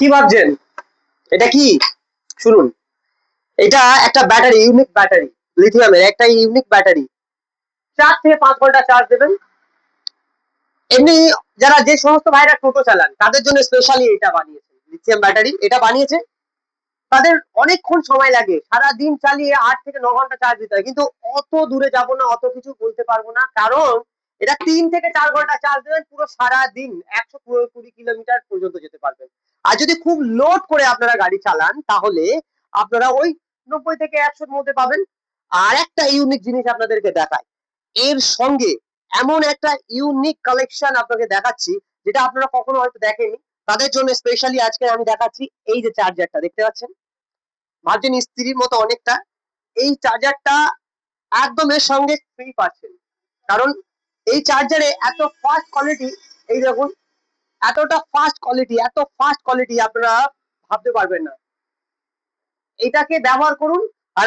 কি ভাবছেন? এটা কি? শুনুন, এটা একটা ব্যাটারি, ইউনিক ব্যাটারি, লিথিয়ামের একটা ইউনিক ব্যাটারি। 4 থেকে 5 ঘন্টা চার্জ দেবেন। এমনি যারা যে সমস্ত ভাইরা টোটো চালান তাদের জন্য স্পেশালি এটা বানিয়েছে, লিথিয়াম ব্যাটারি এটা বানিয়েছে। তাদের অনেকক্ষণ সময় লাগে, সারাদিন চালিয়ে 8 থেকে 9 ঘন্টা চার্জ দিতে হয়, কিন্তু অত দূরে যাব না, অত কিছু বলতে পারবো না, কারণ এটা 3 থেকে 4 ঘন্টা চার্জ দেবেন, পুরো সারাদিন 120 কিলোমিটার পর্যন্ত যেতে পারবেন। আর যদি খুব লোড করে আপনারা গাড়ি চালান তাহলে আপনারা ওই 90 থেকে 100-র মধ্যে পাবেন। আর একটা ইউনিক জিনিস আপনাদেরকে দেখায়, এর সঙ্গে এমন একটা ইউনিক কালেকশন আপনাকে দেখাচ্ছি যেটা আপনারা কখনো হয়তো দেখেনি। তাদের জন্য স্পেশালি আজকে আমি দেখাচ্ছি এই যে চার্জারটা দেখতে পাচ্ছেন, ভাবছেন স্ত্রীর মতো অনেকটা, এই চার্জারটা একদম এর সঙ্গে ফ্রি পাচ্ছেন। কারণ এই চার্জারে এত ফাস্ট কোয়ালিটি, এই দেখুন, এতটা ফাস্ট কোয়ালিটি, এত ফাস্ট কোয়ালিটি আপনারা ভাবতে পারবেন না। এটাকে ব্যবহার করুন আর